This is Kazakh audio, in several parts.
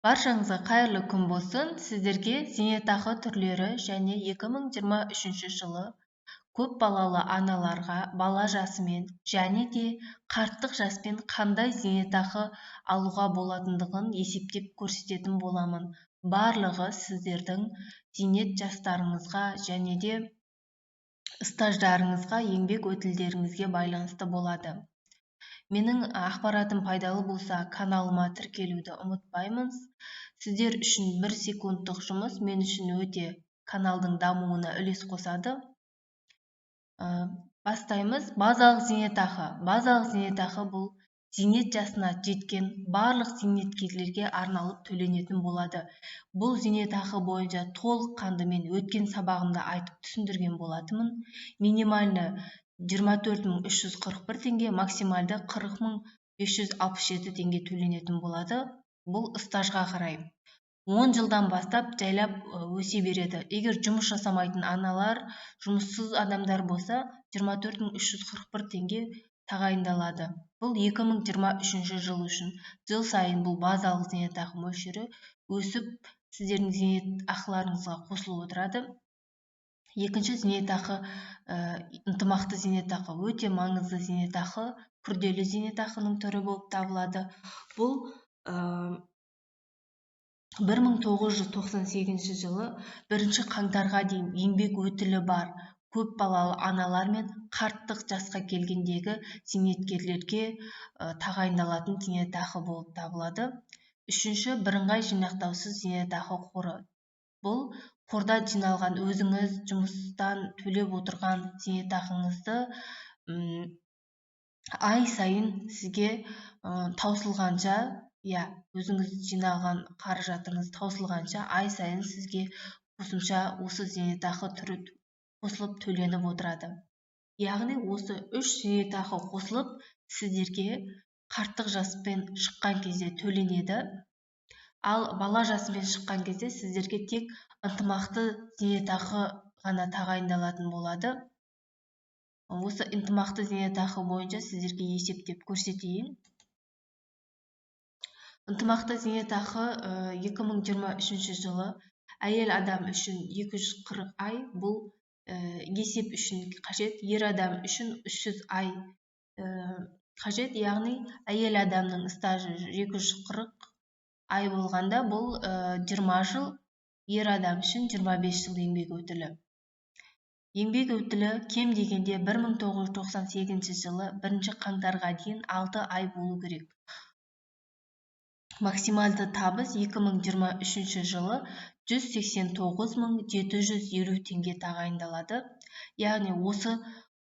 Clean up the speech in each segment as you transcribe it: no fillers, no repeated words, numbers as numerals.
Баршаңызға қайырлы күн болсын. Сіздерге зейнетақы түрлері және 2023 жылы көп балалы аналарға бала жасымен және де қарттық жаспен қандай зейнетақы алуға болатындығын есептеп көрсететін боламын. Барлығы сіздердің зейнет жастарыңызға және де стаждарыңызға, еңбек өтілдеріңізге байланысты болады. Менің ақпаратым пайдалы болса, каналыма тіркелуді ұмытпаймыз. Сіздер үшін 1 секундтық жұмыс мен үшін өте каналдың дамуына үлес қосады. Бастаймыз. Базалық зейнетақы. Базалық зейнетақы бұл зейнет жасына жеткен барлық зейнеткерлерге арналып төленетін болады. Бұл зейнетақы бойынша толыққанды мен өткен сабағымда айтып түсіндірген болатынмын. Минимальны 24.341 теңге, максималды 40.567 теңге төленетін болады. Бұл стажға қарай. 10 жылдан бастап жайлап өсе береді. Егер жұмыс жасамайтын аналар, жұмыссыз адамдар болса, 24.341 теңге тағайындалады. Бұл 2023 жыл үшін. Жыл сайын бұл базалық зейнетақы мөлшері өсіп, сіздердің зейнетақыларыңызға қосылып отырады. Екінші зейнетақы, ынтымақты зейнетақы өте маңызды зейнетақы, күрделі зейнетақының түрі болып табылады. Бұл 1998 жылы 1 қаңтарға дейін еңбек өтілі бар көп балалы аналар мен қарттық жасқа келгендегі зейнеткерлерге тағайындалатын зейнетақы болып табылады. Үшінші, бірыңғай жинақтаусыз зейнетақы қоры. Бұл қорда жиналған өзіңіз жұмыстан төлеп отырған зейнетақыңызды ай сайын сізге таусылғанша, өзіңіз жиналған қаражатыңыз таусылғанша ай сайын сізге қосымша осы зейнетақы түрі қосылып төленіп отырады. Яғни осы 3 зейнетақы қосылып сіздерге қарттық жаспен шыққан кезде төленеді. Ал бала жасымен шыққан кезде сіздерге тек ынтымақты зейнетақы ғана тағайындалатын болады. Осы ынтымақты зейнетақы бойынша сіздерге есептеп көрсетейін. Ынтымақты зейнетақы 2023 жылы әйел адам үшін 240 ай, бұл есеп үшін қажет, ер адам үшін 300 ай қажет, яғни әйел адамның стажы 240 ай болғанда бұл 20 жыл, ер адам үшін 25 жыл еңбек өтілі. Еңбек өтілі кем дегенде 1998 жылы 1 қаңтарға дейін 6 ай болу керек. Максималды табыс 2023 жылы 189.750 теңге тағайындалады. Яғни осы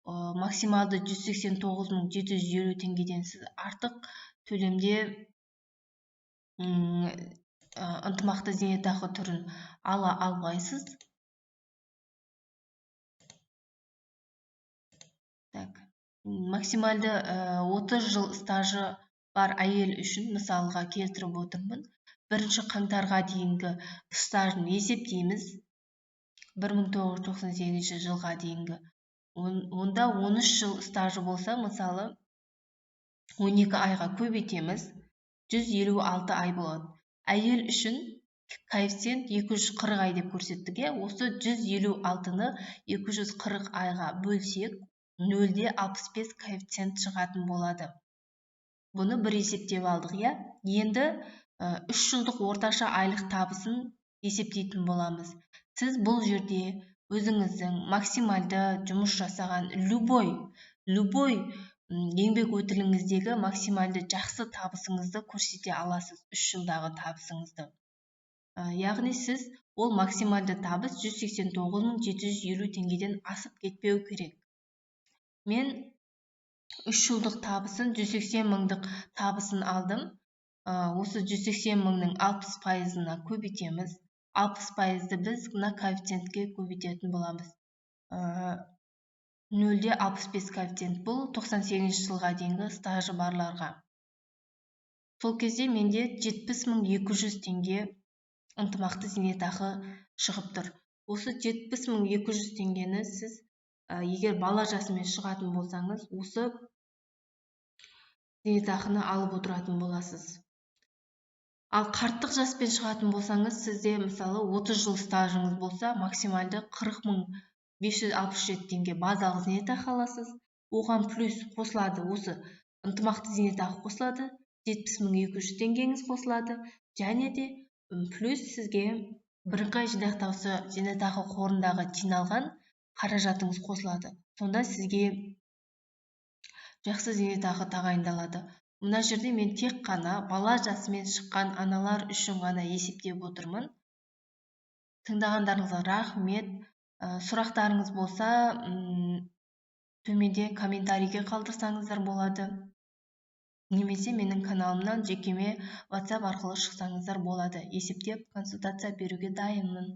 максималды 189.750 теңгеден сіз артық төлемде ынтымақты зейнетақы түрін ала алмайсыз. Максималды 30 жыл стажы бар әйел үшін мысалға келтіріп отырмын. 1 қаңтарға дейінгі стажын есептейміз. 1998 жылға дейінгі. Онда 13 жыл стажы болса, мысалы 12 айға көбейтеміз. 156 ай болады. Әйел үшін коэффициент 240 ай деп көрсеттік. Осы 156-ны 240 айға бөлсек, 0,65 коэффициент шығатын болады. Бұны бір есептеп алдық. Енді 3 жылдық орташа айлық табысын есептейтін боламыз. Сіз бұл жерде өзіңіздің максималды жұмыс жасаған любой еңбек өтіліңіздегі максималды жақсы табысыңызды көрсете аласыз, 3 жылдағы табысыңызды. Яғни сіз ол максималды табыс 189.750 теңгеден асып кетпеу керек. Мен 3 жылдық табысын 180 мыңдық табысын алдым. Осы 180 мыңның 60%-ына көбейтеміз. 60%-ды біз мына коэффициентке көбейтетін боламыз. 0,65 коэффициент, бұл 98 жылға дейінгі стажы барларға. Сол кезде менде 70.200 теңге ынтымақты зейнетақы шығып тұр. Осы 70.200 теңгені сіз егер бала жасымен шығатын болсаңыз, осы зейнетақыны алып отыратын боласыз. Ал қарттық жаспен шығатын болсаңыз, сізде мысалы 30 жыл стажыңыз болса, максималды 40.567 теңге базалық зейнетақы аласыз. Оған плюс қосылады, осы ынтымақты зейнетақы қосылады, 70.200 теңгеңіз қосылады, және де плюс сізге бірыңғай жинақтаушы зейнетақы қорындағы жиналған қаражатыңыз қосылады. Сонда сізге жақсы зейнетақы тағайындалады. Мына жерде мен тек қана бала жасымен шыққан аналар үшін ғана есептеп отырмын. Тыңдағандарыңызға рахмет. Сұрақтарыңыз болса, төменде комментарийге қалдырсаңыздар болады. Немесе менің каналымнан жекеме WhatsApp арқылы шықсаңыздар болады. Есептеп консультация беруге дайынмын.